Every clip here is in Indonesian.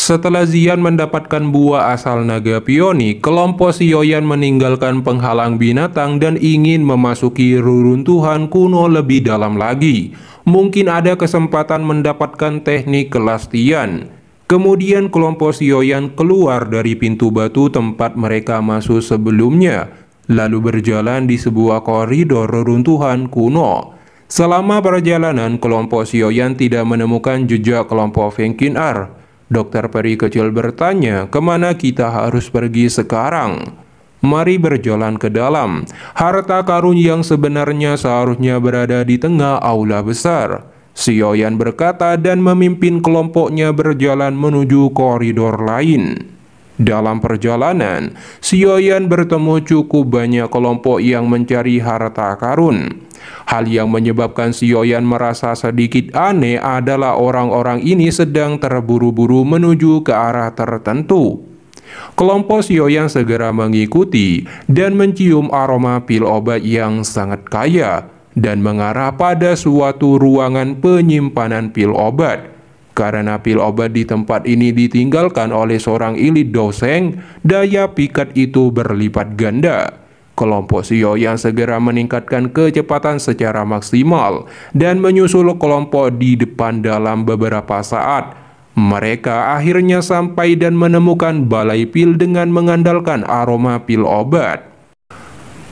Setelah Xian mendapatkan buah asal naga pioni, kelompok Sioyan meninggalkan penghalang binatang dan ingin memasuki reruntuhan kuno lebih dalam lagi. Mungkin ada kesempatan mendapatkan teknik kelas Tian. Kemudian kelompok Sioyan keluar dari pintu batu tempat mereka masuk sebelumnya, lalu berjalan di sebuah koridor reruntuhan kuno. Selama perjalanan, kelompok Sioyan tidak menemukan jejak kelompok Feng Qin'er. Dokter peri kecil bertanya, kemana kita harus pergi sekarang? Mari berjalan ke dalam. Harta karun yang sebenarnya seharusnya berada di tengah aula besar. Sioyan berkata dan memimpin kelompoknya berjalan menuju koridor lain. Dalam perjalanan, Sioyan bertemu cukup banyak kelompok yang mencari harta karun. Hal yang menyebabkan Sioyan merasa sedikit aneh adalah orang-orang ini sedang terburu-buru menuju ke arah tertentu. Kelompok Sioyan segera mengikuti dan mencium aroma pil obat yang sangat kaya dan mengarah pada suatu ruangan penyimpanan pil obat. Karena pil obat di tempat ini ditinggalkan oleh seorang elit dosen, daya pikat itu berlipat ganda. Kelompok Sioyan segera meningkatkan kecepatan secara maksimal dan menyusul kelompok di depan dalam beberapa saat. Mereka akhirnya sampai dan menemukan balai pil dengan mengandalkan aroma pil obat.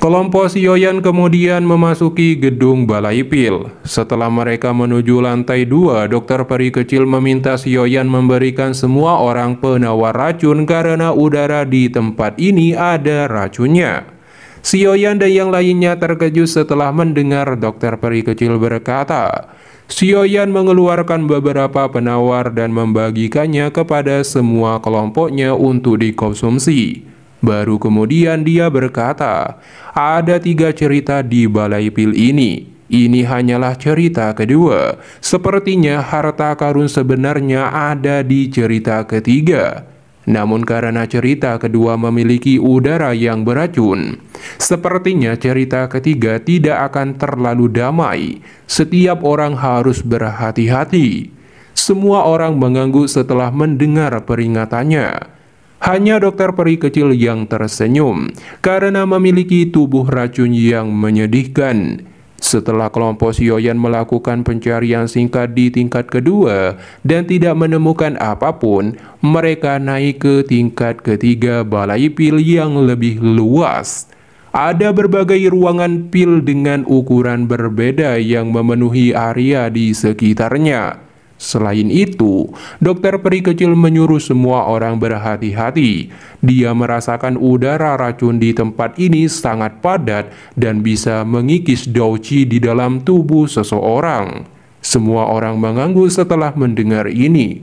Kelompok Sioyan kemudian memasuki gedung balai pil. Setelah mereka menuju lantai 2, dokter peri kecil meminta Sioyan memberikan semua orang penawar racun karena udara di tempat ini ada racunnya. Sioyan dan yang lainnya terkejut setelah mendengar dokter peri kecil berkata. Sioyan mengeluarkan beberapa penawar dan membagikannya kepada semua kelompoknya untuk dikonsumsi. Baru kemudian dia berkata, ada 3 cerita di balai pil ini. Ini hanyalah cerita kedua. Sepertinya harta karun sebenarnya ada di cerita ketiga. Namun karena cerita kedua memiliki udara yang beracun, sepertinya cerita ketiga tidak akan terlalu damai. Setiap orang harus berhati-hati. Semua orang mengangguk setelah mendengar peringatannya. Hanya dokter peri kecil yang tersenyum karena memiliki tubuh racun yang menyedihkan. Setelah kelompok Sioyan melakukan pencarian singkat di tingkat kedua dan tidak menemukan apapun, mereka naik ke tingkat ketiga balai pil yang lebih luas. Ada berbagai ruangan pil dengan ukuran berbeda yang memenuhi area di sekitarnya. Selain itu, dokter peri kecil menyuruh semua orang berhati-hati. Dia merasakan udara racun di tempat ini sangat padat dan bisa mengikis douqi di dalam tubuh seseorang. Semua orang mengangguk setelah mendengar ini.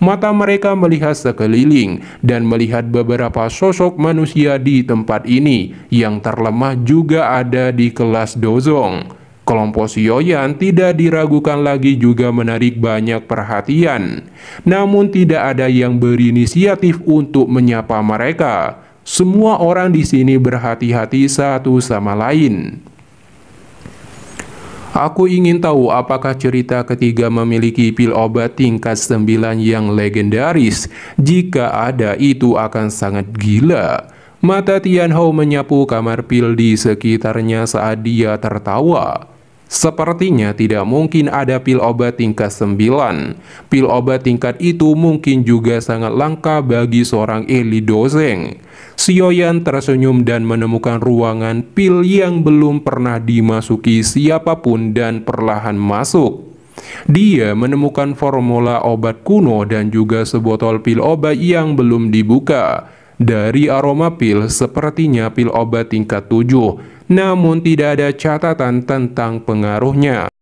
Mata mereka melihat sekeliling dan melihat beberapa sosok manusia di tempat ini yang terlemah juga ada di kelas dozong. Kelompok Sioyan tidak diragukan lagi juga menarik banyak perhatian. Namun tidak ada yang berinisiatif untuk menyapa mereka. Semua orang di sini berhati-hati satu sama lain. Aku ingin tahu apakah cerita ketiga memiliki pil obat tingkat 9 yang legendaris. Jika ada, itu akan sangat gila. Mata Tianhou menyapu kamar pil di sekitarnya saat dia tertawa. Sepertinya tidak mungkin ada pil obat tingkat 9. Pil obat tingkat itu mungkin juga sangat langka bagi seorang elit dosen. Sioyan tersenyum dan menemukan ruangan pil yang belum pernah dimasuki siapapun dan perlahan masuk. Dia menemukan formula obat kuno dan juga sebotol pil obat yang belum dibuka. Dari aroma pil, sepertinya pil obat tingkat 7. Namun tidak ada catatan tentang pengaruhnya.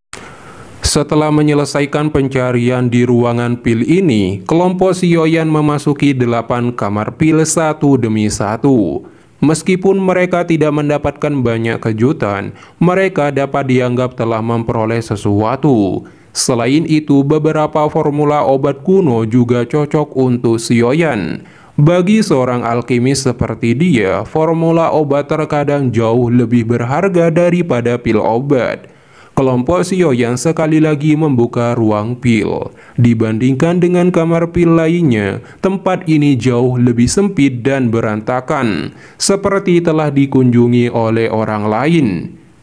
Setelah menyelesaikan pencarian di ruangan pil ini, kelompok Sioyan memasuki 8 kamar pil satu demi satu. Meskipun mereka tidak mendapatkan banyak kejutan, mereka dapat dianggap telah memperoleh sesuatu. Selain itu, beberapa formula obat kuno juga cocok untuk Sioyan. Bagi seorang alkimis seperti dia, formula obat terkadang jauh lebih berharga daripada pil obat. Kelompok Sioyan sekali lagi membuka ruang pil. Dibandingkan dengan kamar pil lainnya, tempat ini jauh lebih sempit dan berantakan, seperti telah dikunjungi oleh orang lain.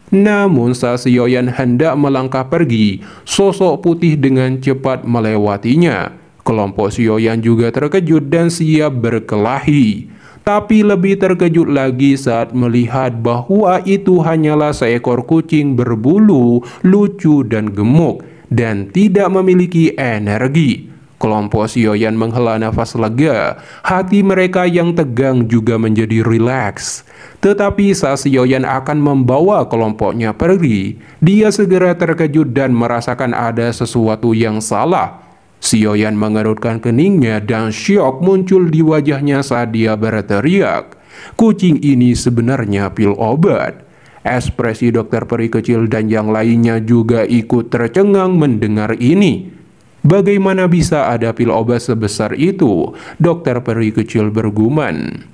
Namun saat Sioyan hendak melangkah pergi, sosok putih dengan cepat melewatinya. Kelompok Sioyan juga terkejut dan siap berkelahi. Tapi lebih terkejut lagi saat melihat bahwa itu hanyalah seekor kucing berbulu, lucu dan gemuk, dan tidak memiliki energi. Kelompok Sioyan menghela nafas lega, hati mereka yang tegang juga menjadi rileks. Tetapi saat Sioyan akan membawa kelompoknya pergi, dia segera terkejut dan merasakan ada sesuatu yang salah. Sioyan mengerutkan keningnya dan syok muncul di wajahnya saat dia berteriak, "Kucing ini sebenarnya pil obat." Ekspresi dokter peri kecil dan yang lainnya juga ikut tercengang mendengar ini. Bagaimana bisa ada pil obat sebesar itu? Dokter peri kecil bergumam.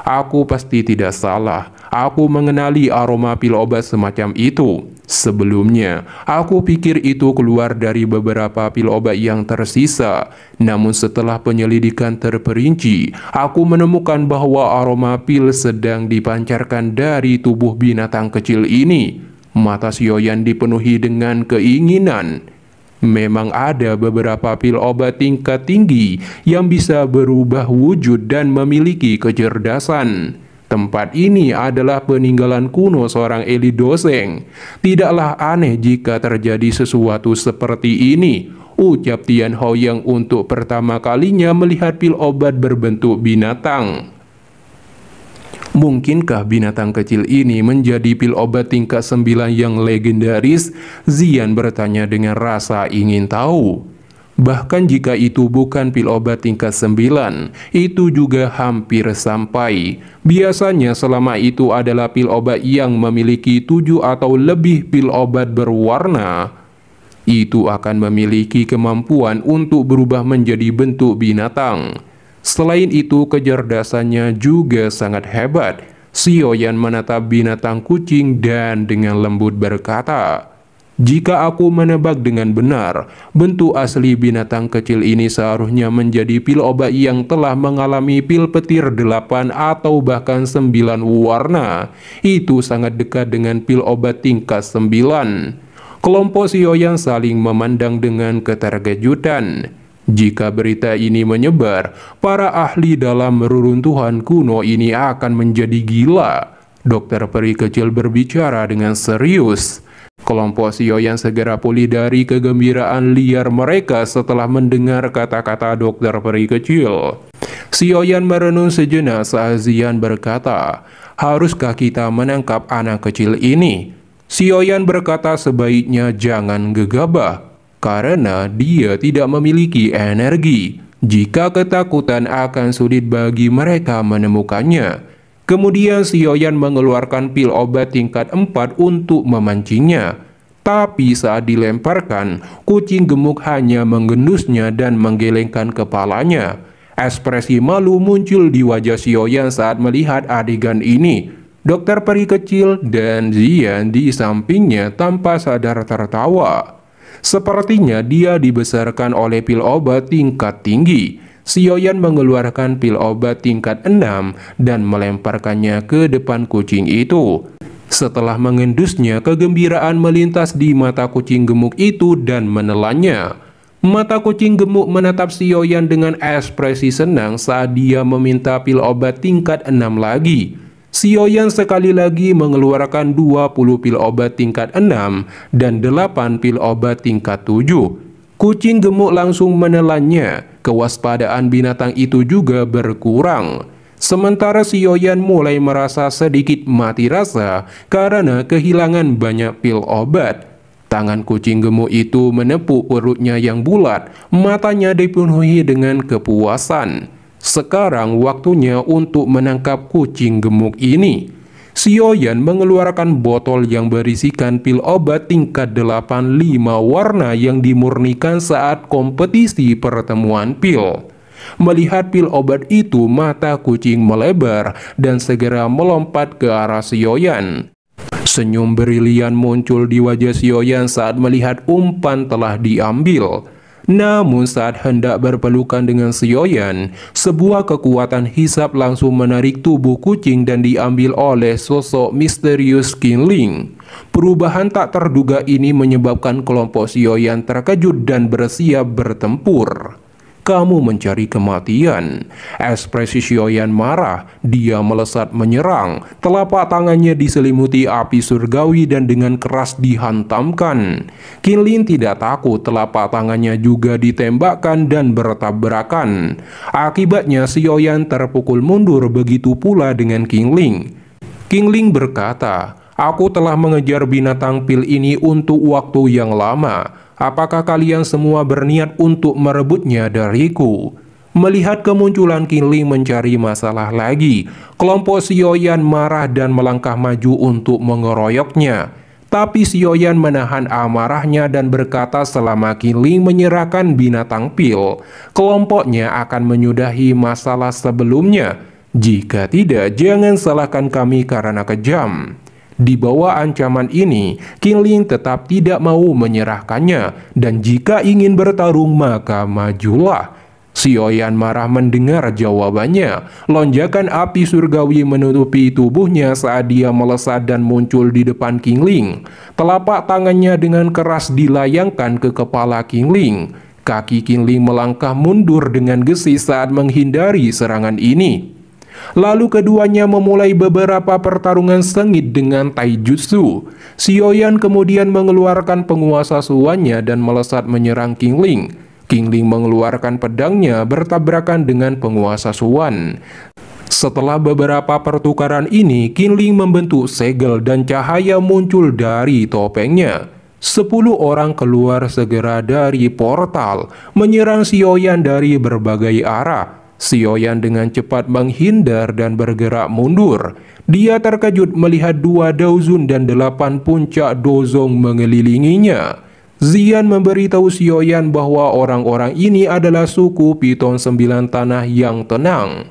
Aku pasti tidak salah. Aku mengenali aroma pil obat semacam itu. Sebelumnya, aku pikir itu keluar dari beberapa pil obat yang tersisa. Namun setelah penyelidikan terperinci, aku menemukan bahwa aroma pil sedang dipancarkan dari tubuh binatang kecil ini. Mata Sioyan dipenuhi dengan keinginan. Memang ada beberapa pil obat tingkat tinggi yang bisa berubah wujud dan memiliki kecerdasan. Tempat ini adalah peninggalan kuno seorang elit doseng. Tidaklah aneh jika terjadi sesuatu seperti ini, ucap Tian Hao yang untuk pertama kalinya melihat pil obat berbentuk binatang. Mungkinkah binatang kecil ini menjadi pil obat tingkat 9 yang legendaris? Zian bertanya dengan rasa ingin tahu. Bahkan jika itu bukan pil obat tingkat 9, itu juga hampir sampai. Biasanya selama itu adalah pil obat yang memiliki 7 atau lebih pil obat berwarna, itu akan memiliki kemampuan untuk berubah menjadi bentuk binatang. Selain itu, kecerdasannya juga sangat hebat. Sioyan menatap binatang kucing dan dengan lembut berkata, "Jika aku menebak dengan benar, bentuk asli binatang kecil ini seharusnya menjadi pil obat yang telah mengalami pil petir 8 atau bahkan 9 warna. Itu sangat dekat dengan pil obat tingkat 9. Kelompok Sioyan saling memandang dengan keterkejutan. Jika berita ini menyebar, para ahli dalam reruntuhan kuno ini akan menjadi gila. Dokter peri kecil berbicara dengan serius. Kelompok Sioyan segera pulih dari kegembiraan liar mereka setelah mendengar kata-kata dokter peri kecil. Sioyan merenung sejenak saat Zian berkata, "Haruskah kita menangkap anak kecil ini?" Sioyan berkata sebaiknya jangan gegabah, karena dia tidak memiliki energi. Jika ketakutan akan sulit bagi mereka menemukannya. Kemudian Sioyan mengeluarkan pil obat tingkat 4 untuk memancingnya. Tapi saat dilemparkan, kucing gemuk hanya menggendusnya dan menggelengkan kepalanya. Ekspresi malu muncul di wajah Sioyan saat melihat adegan ini. Dokter peri kecil dan Zian di sampingnya tanpa sadar tertawa. Sepertinya dia dibesarkan oleh pil obat tingkat tinggi. Sioyan mengeluarkan pil obat tingkat 6 dan melemparkannya ke depan kucing itu. Setelah mengendusnya, kegembiraan melintas di mata kucing gemuk itu dan menelannya. Mata kucing gemuk menatap Sioyan dengan ekspresi senang saat dia meminta pil obat tingkat 6 lagi. Sioyan sekali lagi mengeluarkan 20 pil obat tingkat 6 dan 8 pil obat tingkat 7. Kucing gemuk langsung menelannya. Kewaspadaan binatang itu juga berkurang. Sementara Sioyan mulai merasa sedikit mati rasa karena kehilangan banyak pil obat. Tangan kucing gemuk itu menepuk perutnya yang bulat, matanya dipenuhi dengan kepuasan. Sekarang waktunya untuk menangkap kucing gemuk ini. Sioyan mengeluarkan botol yang berisikan pil obat tingkat 8 5 warna yang dimurnikan saat kompetisi pertemuan pil. Melihat pil obat itu, mata kucing melebar dan segera melompat ke arah Sioyan. Senyum brilian muncul di wajah Xiaoyan saat melihat umpan telah diambil. Namun saat hendak berpelukan dengan Xiaoyan, sebuah kekuatan hisap langsung menarik tubuh kucing dan diambil oleh sosok misterius Qingling. Perubahan tak terduga ini menyebabkan kelompok Xiaoyan terkejut dan bersiap bertempur. Kamu mencari kematian. Ekspresi Xiaoyan marah. Dia melesat menyerang. Telapak tangannya diselimuti api surgawi dan dengan keras dihantamkan. Qingling tidak takut, telapak tangannya juga ditembakkan dan bertabrakan. Akibatnya Xiaoyan terpukul mundur, begitu pula dengan Qingling. Qingling berkata, "Aku telah mengejar binatang pil ini untuk waktu yang lama. Apakah kalian semua berniat untuk merebutnya dariku?" Melihat kemunculan Qingling mencari masalah lagi, kelompok Xiaoyan marah dan melangkah maju untuk mengeroyoknya. Tapi Xiaoyan menahan amarahnya dan berkata selama Qingling menyerahkan binatang pil, kelompoknya akan menyudahi masalah sebelumnya. Jika tidak, jangan salahkan kami karena kejam. Di bawah ancaman ini, Qingling tetap tidak mau menyerahkannya, dan jika ingin bertarung maka majulah. Xiaoyan marah mendengar jawabannya. Lonjakan api surgawi menutupi tubuhnya saat dia melesat dan muncul di depan Qingling. Telapak tangannya dengan keras dilayangkan ke kepala Qingling. Kaki Qingling melangkah mundur dengan gesit saat menghindari serangan ini. Lalu keduanya memulai beberapa pertarungan sengit dengan taijutsu. Xiaoyan kemudian mengeluarkan penguasa suannya dan melesat menyerang Qingling. Qingling mengeluarkan pedangnya bertabrakan dengan penguasa suan. Setelah beberapa pertukaran ini, Qingling membentuk segel dan cahaya muncul dari topengnya. 10 orang keluar segera dari portal, menyerang Xiaoyan dari berbagai arah. Xiaoyan dengan cepat menghindar dan bergerak mundur. Dia terkejut melihat 2 Daozun dan 8 puncak dozong mengelilinginya. Xian memberitahu Xiaoyan bahwa orang-orang ini adalah suku Piton 9 Tanah yang tenang.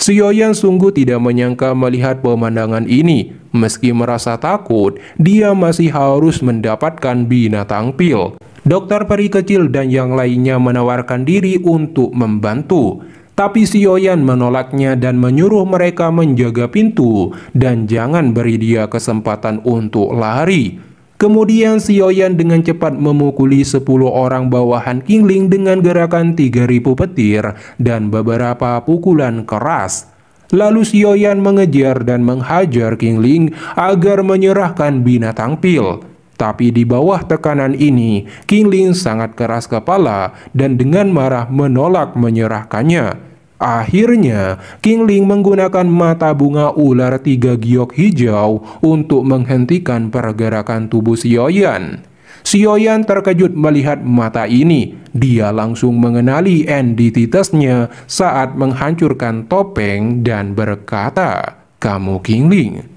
Xiaoyan sungguh tidak menyangka melihat pemandangan ini. Meski merasa takut, dia masih harus mendapatkan binatang pil. Dokter peri kecil dan yang lainnya menawarkan diri untuk membantu. Tapi Xiaoyan menolaknya dan menyuruh mereka menjaga pintu dan jangan beri dia kesempatan untuk lari. Kemudian Xiaoyan dengan cepat memukuli 10 orang bawahan Qingling dengan gerakan 3000 petir dan beberapa pukulan keras. Lalu Xiaoyan mengejar dan menghajar Qingling agar menyerahkan binatang pil. Tapi di bawah tekanan ini, Qingling sangat keras kepala dan dengan marah menolak menyerahkannya. Akhirnya, Qingling menggunakan mata bunga ular 3 giok hijau untuk menghentikan pergerakan tubuh Xiaoyan. Xiaoyan terkejut melihat mata ini. Dia langsung mengenali entitasnya saat menghancurkan topeng dan berkata, "Kamu Qingling."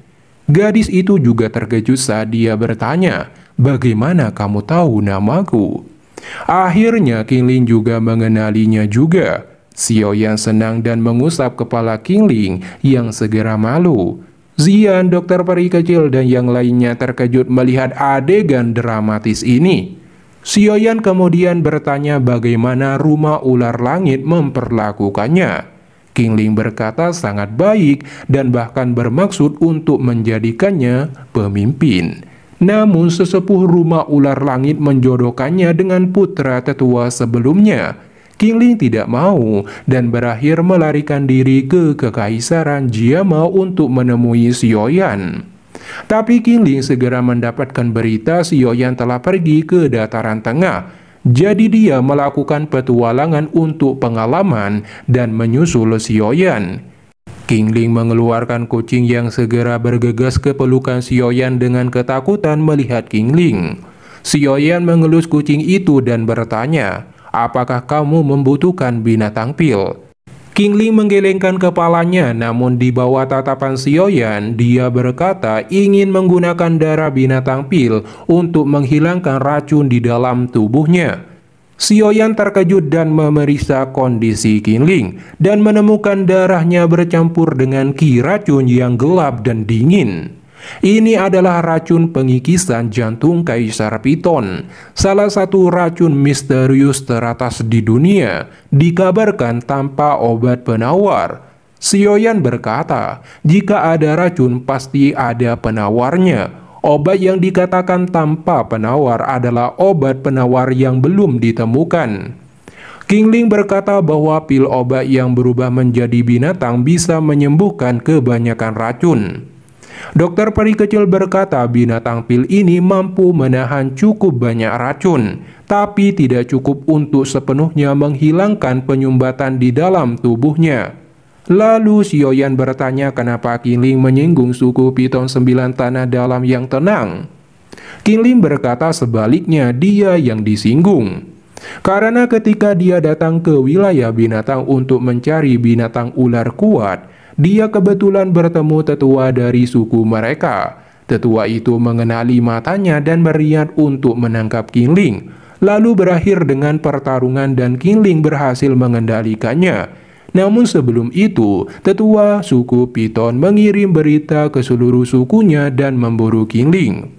Gadis itu juga terkejut saat dia bertanya, "Bagaimana kamu tahu namaku?" Akhirnya Qingling juga mengenalinya juga. Xiaoyan senang dan mengusap kepala Qingling yang segera malu. Xian, dokter peri kecil dan yang lainnya terkejut melihat adegan dramatis ini. Xiaoyan kemudian bertanya bagaimana rumah ular langit memperlakukannya. Qingling berkata sangat baik dan bahkan bermaksud untuk menjadikannya pemimpin. Namun sesepuh rumah ular langit menjodohkannya dengan putra tetua sebelumnya. Qingling tidak mau dan berakhir melarikan diri ke Kekaisaran Jiamao untuk menemui Xiaoyan. Tapi Qingling segera mendapatkan berita Xiaoyan telah pergi ke dataran tengah. Jadi dia melakukan petualangan untuk pengalaman dan menyusul Xiaoyan. Qingling mengeluarkan kucing yang segera bergegas ke pelukan Xiaoyan dengan ketakutan melihat Qingling. Xiaoyan mengelus kucing itu dan bertanya, "Apakah kamu membutuhkan binatang pil?" Qingling menggelengkan kepalanya, namun di bawah tatapan Xiaoyan, dia berkata ingin menggunakan darah binatang pil untuk menghilangkan racun di dalam tubuhnya. Xiaoyan terkejut dan memeriksa kondisi Qingling dan menemukan darahnya bercampur dengan ki racun yang gelap dan dingin. Ini adalah racun pengikisan jantung Kaisar Piton, salah satu racun misterius teratas di dunia, dikabarkan tanpa obat penawar. Sioyan berkata, jika ada racun pasti ada penawarnya. Obat yang dikatakan tanpa penawar adalah obat penawar yang belum ditemukan. Kingling berkata bahwa pil obat yang berubah menjadi binatang bisa menyembuhkan kebanyakan racun. Dokter peri kecil berkata binatang pil ini mampu menahan cukup banyak racun, tapi tidak cukup untuk sepenuhnya menghilangkan penyumbatan di dalam tubuhnya. Lalu Sioyan bertanya kenapa Kingling menyinggung suku Piton 9 tanah dalam yang tenang. Kingling berkata sebaliknya, dia yang disinggung. Karena ketika dia datang ke wilayah binatang untuk mencari binatang ular kuat, dia kebetulan bertemu tetua dari suku mereka. Tetua itu mengenali matanya dan berniat untuk menangkap Kingling, lalu berakhir dengan pertarungan dan Kingling berhasil mengendalikannya. Namun sebelum itu, tetua suku Piton mengirim berita ke seluruh sukunya dan memburu Kingling.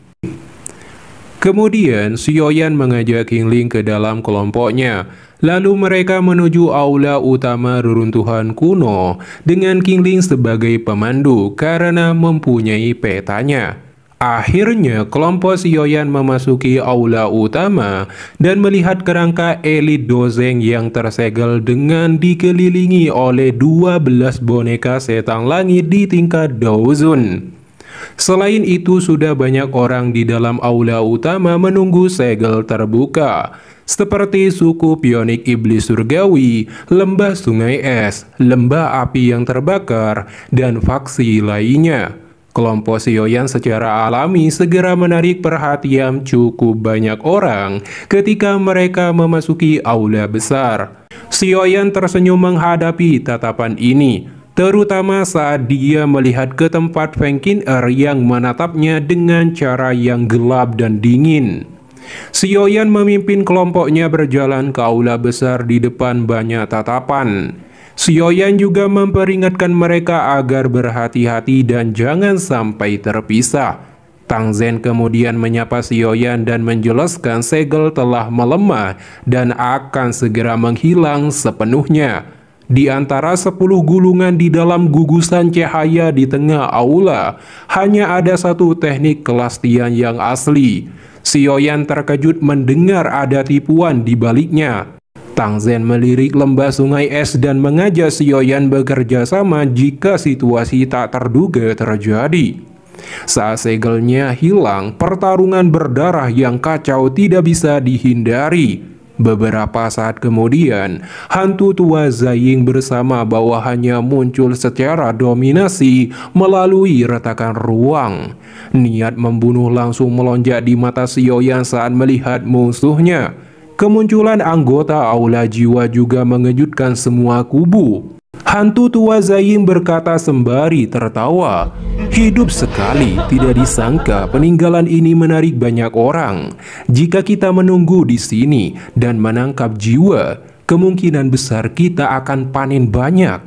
Kemudian, Sioyan mengajak Kingling ke dalam kelompoknya. Lalu mereka menuju aula utama reruntuhan kuno dengan Kingling sebagai pemandu karena mempunyai petanya. Akhirnya, kelompok Sioyan memasuki aula utama dan melihat kerangka elit Dozeng yang tersegel dengan dikelilingi oleh 12 boneka setan langit di tingkat Dozun. Selain itu, sudah banyak orang di dalam aula utama menunggu segel terbuka, seperti suku Pionik Iblis Surgawi, Lembah Sungai Es, Lembah Api yang Terbakar, dan faksi lainnya. Kelompok Sioyan secara alami segera menarik perhatian cukup banyak orang ketika mereka memasuki aula besar. Sioyan tersenyum menghadapi tatapan ini, terutama saat dia melihat ke tempat Feng Qin-er yang menatapnya dengan cara yang gelap dan dingin. Sioyan memimpin kelompoknya berjalan ke aula besar di depan banyak tatapan. Sioyan juga memperingatkan mereka agar berhati-hati dan jangan sampai terpisah. Tang Zhen kemudian menyapa Sioyan dan menjelaskan segel telah melemah dan akan segera menghilang sepenuhnya. Di antara 10 gulungan di dalam gugusan cahaya di tengah aula, hanya ada satu teknik kelas Tian yang asli. Sioyan terkejut mendengar ada tipuan di baliknya. Tang Zhen melirik Lembah Sungai Es dan mengajak Sioyan bekerja sama jika situasi tak terduga terjadi. Saat segelnya hilang, pertarungan berdarah yang kacau tidak bisa dihindari. Beberapa saat kemudian, hantu tua Zaying bersama bawahannya muncul secara dominasi melalui retakan ruang. Niat membunuh langsung melonjak di mata Sioyan saat melihat musuhnya. Kemunculan anggota aula jiwa juga mengejutkan semua kubu. Hantu tua Zaying berkata sembari tertawa, "Hidup sekali, tidak disangka peninggalan ini menarik banyak orang. Jika kita menunggu di sini dan menangkap jiwa, kemungkinan besar kita akan panen banyak."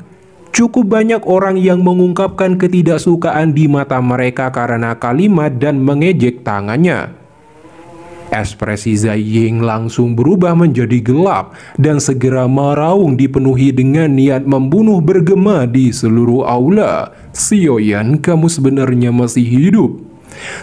Cukup banyak orang yang mengungkapkan ketidaksukaan di mata mereka karena kalimat dan mengejek tangannya. Ekspresi Zaying langsung berubah menjadi gelap dan segera meraung dipenuhi dengan niat membunuh bergema di seluruh aula. "Sioyan, kamu sebenarnya masih hidup."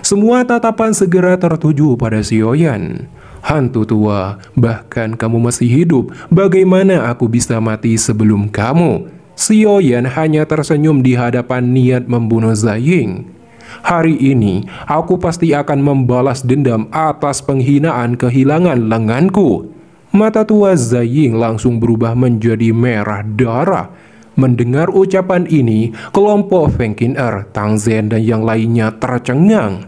Semua tatapan segera tertuju pada Sioyan. "Hantu tua, bahkan kamu masih hidup. Bagaimana aku bisa mati sebelum kamu?" Sioyan hanya tersenyum di hadapan niat membunuh Zaying. "Hari ini, aku pasti akan membalas dendam atas penghinaan kehilangan lenganku." Mata tua Zaying langsung berubah menjadi merah darah. Mendengar ucapan ini, kelompok Feng Qin-er, Tang Zhen, dan yang lainnya tercengang.